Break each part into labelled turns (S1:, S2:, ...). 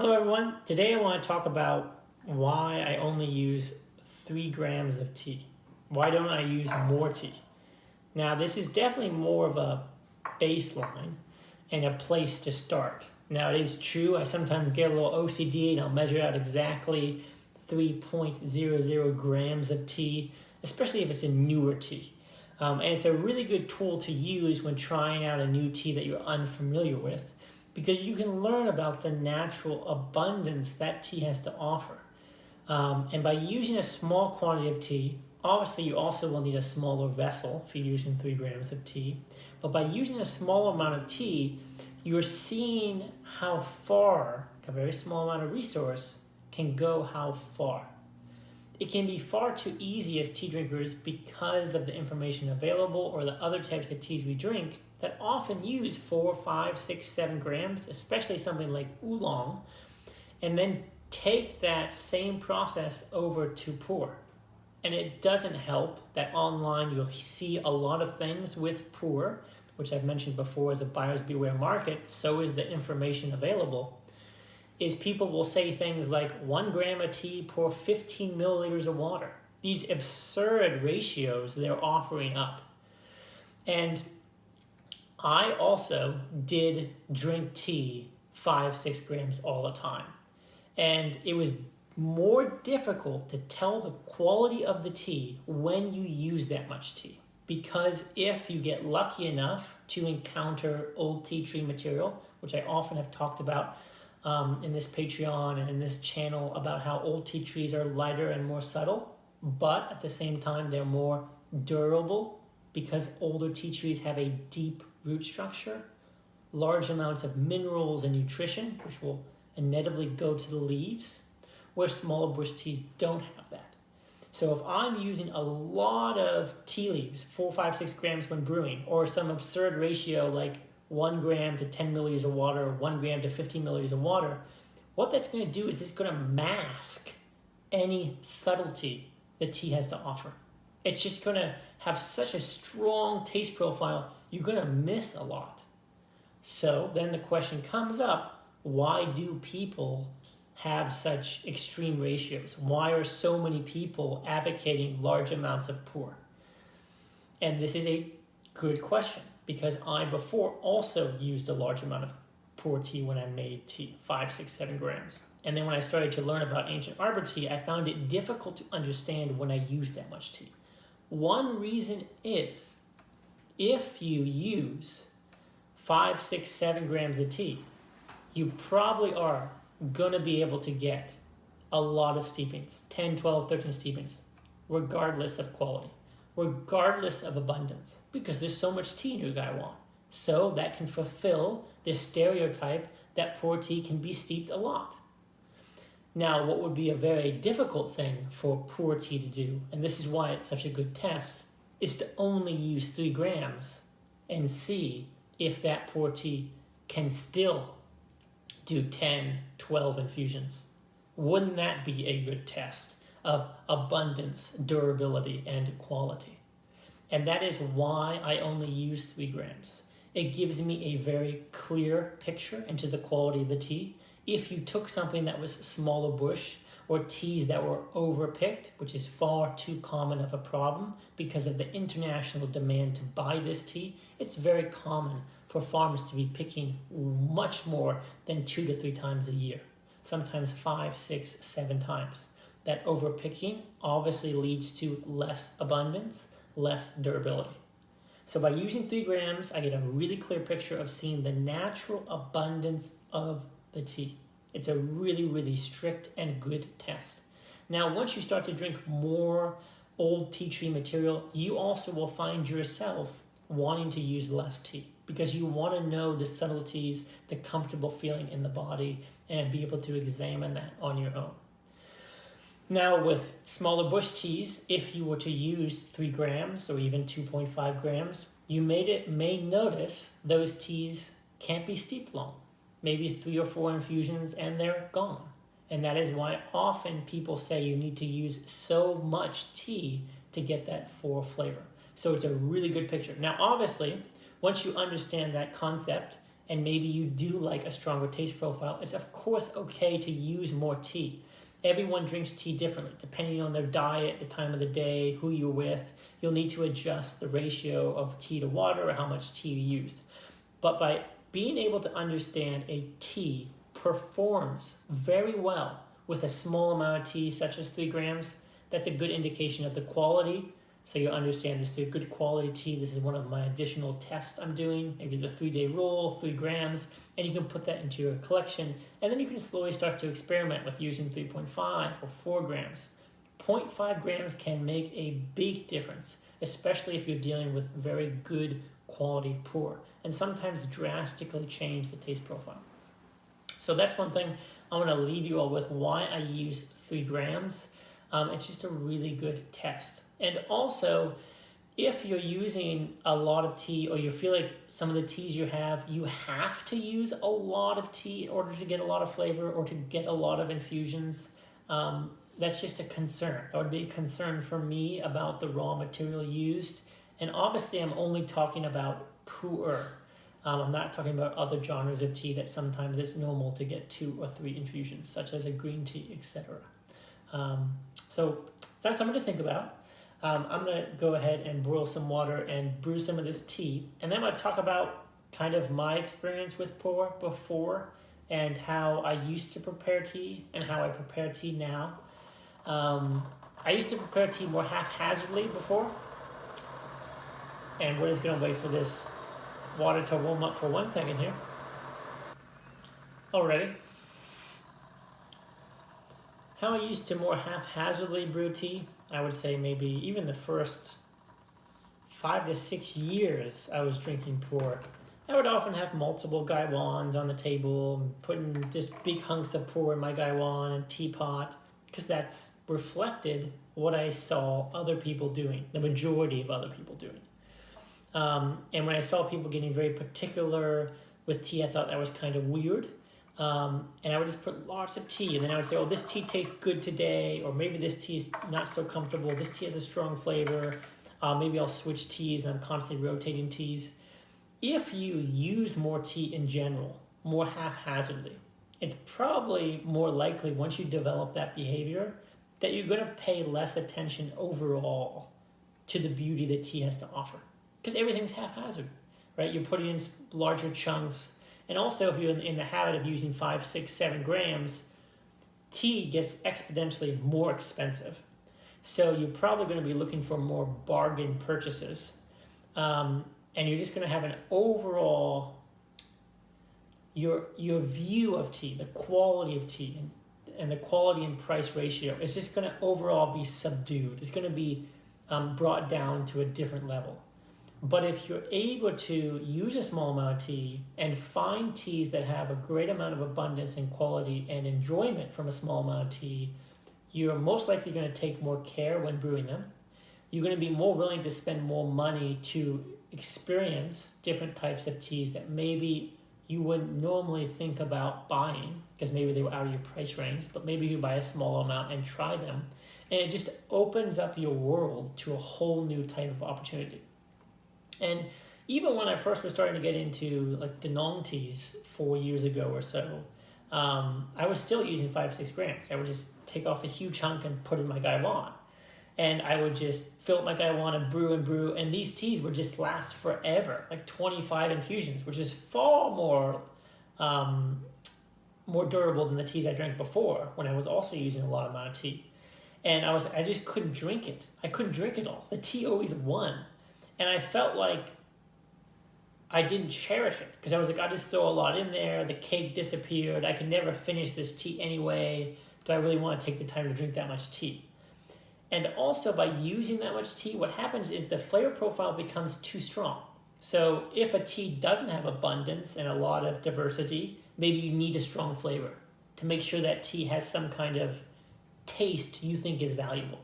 S1: Hello everyone, today I want to talk about why I only use 3 grams of tea. Why don't I use more tea? Now this is definitely more of a baseline and a place to start. Now it is true, I sometimes get a little OCD and I'll measure out exactly 3.00 grams of tea, especially if it's a newer tea. And it's a really good tool to use when trying out a new tea that you're unfamiliar with, because you can learn about the natural abundance that tea has to offer. And by using a small quantity of tea, obviously you also will need a smaller vessel if you're using 3 grams of tea, but by using a small amount of tea, you're seeing how far a very small amount of resource can go how far. It can be far too easy as tea drinkers because of the information available or the other types of teas we drink that often use 4, 5, 6, 7 grams, especially something like oolong, and then take that same process over to Puer. And it doesn't help that online you'll see a lot of things with Puer, which I've mentioned before as a buyer's beware market, so is the information available, is people will say things like 1 gram of tea pour 15 milliliters of water. These absurd ratios they're offering up. And I also did drink tea 5, 6 grams all the time. And it was more difficult to tell the quality of the tea when you use that much tea. Because if you get lucky enough to encounter old tea tree material, which I often have talked about in this Patreon and in this channel about how old tea trees are lighter and more subtle, but at the same time they're more durable because older tea trees have a deep root structure, large amounts of minerals and nutrition, which will inevitably go to the leaves, where smaller bush teas don't have that. So if I'm using a lot of tea leaves, 4, 5, 6 grams when brewing, or some absurd ratio like 1 gram to 10 milliliters of water, or 1 gram to 15 milliliters of water, what that's going to do is it's going to mask any subtlety the tea has to offer. It's just going to have such a strong taste profile, you're going to miss a lot. So then the question comes up, why do people have such extreme ratios? Why are so many people advocating large amounts of Puer? And this is a good question, because I before also used a large amount of Puer tea when I made tea, 5, 6, 7 grams. And then when I started to learn about ancient arbor tea, I found it difficult to understand when I used that much tea. One reason is, if you use 5, 6, 7 grams of tea, you probably are going to be able to get a lot of steepings, 10, 12, 13 steepings, regardless of quality, regardless of abundance, because there's so much tea in your gaiwan. So that can fulfill this stereotype that Puer tea can be steeped a lot. Now, what would be a very difficult thing for Puer tea to do, and this is why it's such a good test, is to only use 3 grams and see if that Puer tea can still do 10, 12 infusions. Wouldn't that be a good test of abundance, durability, and quality? And that is why I only use 3 grams. It gives me a very clear picture into the quality of the tea. If you took something that was smaller bush or teas that were overpicked, which is far too common of a problem because of the international demand to buy this tea, it's very common for farmers to be picking much more than 2 to 3 times a year, sometimes 5, 6, 7 times. That overpicking obviously leads to less abundance, less durability. So by using 3 grams, I get a really clear picture of seeing the natural abundance of the tea. It's a really, really strict and good test. Now, once you start to drink more old tea tree material, you also will find yourself wanting to use less tea because you want to know the subtleties, the comfortable feeling in the body, and be able to examine that on your own. Now, with smaller bush teas, if you were to use 3 grams or even 2.5 grams, you may notice those teas can't be steeped long. Maybe 3 or 4 infusions and they're gone. And that is why often people say you need to use so much tea to get that full flavor. So it's a really good picture. Now, obviously, once you understand that concept and maybe you do like a stronger taste profile, it's of course okay to use more tea. Everyone drinks tea differently, depending on their diet, the time of the day, who you're with. You'll need to adjust the ratio of tea to water or how much tea you use. But by being able to understand a tea performs very well with a small amount of tea, such as 3 grams, that's a good indication of the quality. So you understand this is a good quality tea. This is one of my additional tests I'm doing, maybe the 3-day rule, 3 grams, and you can put that into your collection. And then you can slowly start to experiment with using 3.5 or 4 grams. 0.5 grams can make a big difference, especially if you're dealing with very good quality Puer, and sometimes drastically change the taste profile. So that's one thing I want to leave you all with, why I use 3 grams. It's just a really good test. And also, if you're using a lot of tea, or you feel like some of the teas you have to use a lot of tea in order to get a lot of flavor or to get a lot of infusions, that's just a concern. That would be a concern for me about the raw material used. And obviously, I'm only talking about Puer. I'm not talking about other genres of tea that sometimes it's normal to get 2 or 3 infusions, such as a green tea, etc. So that's something to think about. I'm going to go ahead and boil some water and brew some of this tea. And then I'm going to talk about kind of my experience with Puer before, and how I used to prepare tea and how I prepare tea now. I used to prepare tea more haphazardly before. And we're just going to wait for this water to warm up for 1 second here. Alrighty. How I used to more haphazardly brew tea, I would say maybe even the first 5 to 6 years I was drinking Puer. I would often have multiple gaiwans on the table, putting just big hunks of Puer in my gaiwan and teapot, because that's reflected what I saw other people doing, the majority of other people doing. And when I saw people getting very particular with tea, I thought that was kind of weird. And I would just put lots of tea, and then I would say, oh, this tea tastes good today, or maybe this tea is not so comfortable. This tea has a strong flavor. Maybe I'll switch teas, and I'm constantly rotating teas. If you use more tea in general, more haphazardly, it's probably more likely, once you develop that behavior, that you're going to pay less attention overall to the beauty that tea has to offer. Because everything's haphazard, right? You're putting in larger chunks. And also, if you're in the habit of using 5, 6, 7 grams, tea gets exponentially more expensive. So you're probably going to be looking for more bargain purchases. And you're just going to have an overall, your view of tea, the quality of tea, and the quality and price ratio is just going to overall be subdued. It's going to be brought down to a different level. But if you're able to use a small amount of tea and find teas that have a great amount of abundance and quality and enjoyment from a small amount of tea, you're most likely going to take more care when brewing them. You're going to be more willing to spend more money to experience different types of teas that maybe you wouldn't normally think about buying because maybe they were out of your price range, but maybe you buy a small amount and try them. And it just opens up your world to a whole new type of opportunity. And even when I first was starting to get into like Danong teas 4 years ago or so, I was still using 5, 6 grams. I would just take off a huge hunk and put in my gaiwan. And I would just fill up my gaiwan and brew. And these teas would just last forever, like 25 infusions, which is far more durable than the teas I drank before when I was also using a lot amount of tea. And I just couldn't drink it. I couldn't drink it all. The tea always won. And I felt like I didn't cherish it because I was like, I just throw a lot in there. The cake disappeared. I could never finish this tea anyway. Do I really want to take the time to drink that much tea? And also by using that much tea, what happens is the flavor profile becomes too strong. So if a tea doesn't have abundance and a lot of diversity, maybe you need a strong flavor to make sure that tea has some kind of taste you think is valuable.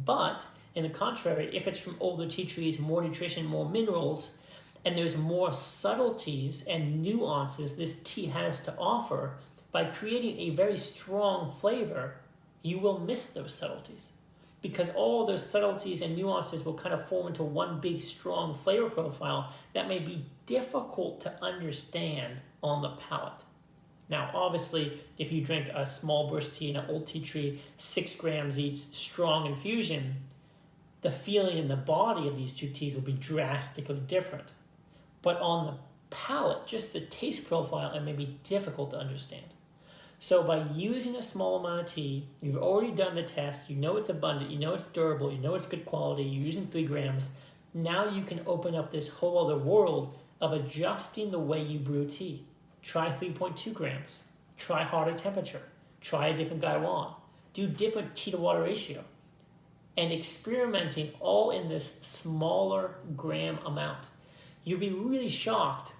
S1: But in the contrary, if it's from older tea trees, more nutrition, more minerals, and there's more subtleties and nuances this tea has to offer, by creating a very strong flavor, you will miss those subtleties. Because all those subtleties and nuances will kind of form into one big, strong flavor profile that may be difficult to understand on the palate. Now, obviously, if you drink a small bush tea and an old tea tree, 6 grams each, strong infusion, the feeling in the body of these two teas will be drastically different. But on the palate, just the taste profile, it may be difficult to understand. So by using a small amount of tea, you've already done the test, you know it's abundant, you know it's durable, you know it's good quality, you're using 3 grams. Now you can open up this whole other world of adjusting the way you brew tea. Try 3.2 grams. Try hotter temperature. Try a different gaiwan. Do different tea to water ratio. And experimenting all in this smaller gram amount. You'll be really shocked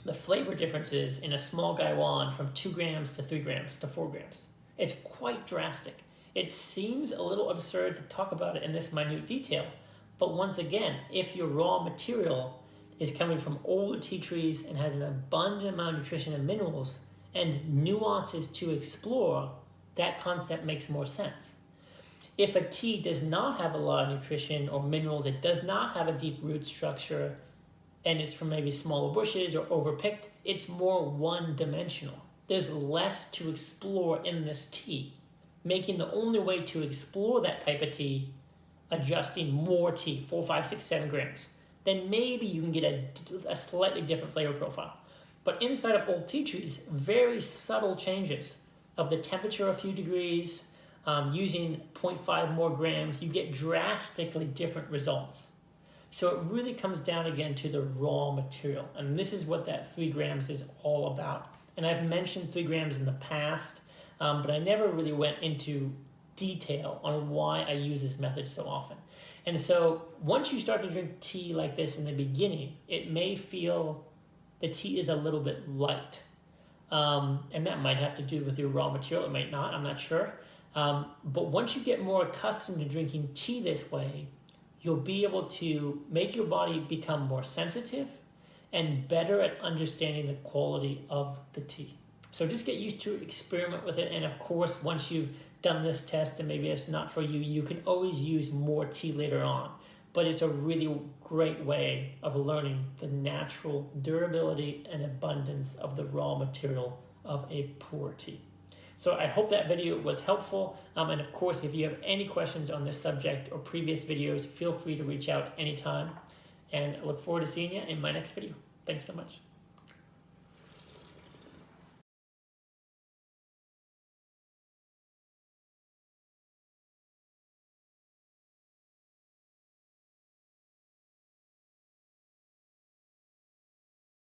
S1: the flavor differences in a small gaiwan from 2 grams to 3 grams to 4 grams. It's quite drastic. It seems a little absurd to talk about it in this minute detail, but once again, if your raw material is coming from older tea trees and has an abundant amount of nutrition and minerals and nuances to explore, that concept makes more sense. If a tea does not have a lot of nutrition or minerals, it does not have a deep root structure, and it's from maybe smaller bushes or overpicked, it's more one-dimensional. There's less to explore in this tea, making the only way to explore that type of tea adjusting more tea, 4, 5, 6, 7 grams. Then maybe you can get a slightly different flavor profile. But inside of old tea trees, very subtle changes of the temperature a few degrees, using 0.5 more grams, you get drastically different results. So it really comes down again to the raw material. And this is what that 3 grams is all about. And I've mentioned 3 grams in the past, but I never really went into detail on why I use this method so often. And so once you start to drink tea like this in the beginning, it may feel the tea is a little bit light. And that might have to do with your raw material. It might not, I'm not sure. But once you get more accustomed to drinking tea this way, you'll be able to make your body become more sensitive and better at understanding the quality of the tea. So just get used to it, experiment with it, and of course, once you've done this test and maybe it's not for you, you can always use more tea later on. But it's a really great way of learning the natural durability and abundance of the raw material of a Puer tea. So I hope that video was helpful. And of course, if you have any questions on this subject or previous videos, feel free to reach out anytime. And I look forward to seeing you in my next video. Thanks so much.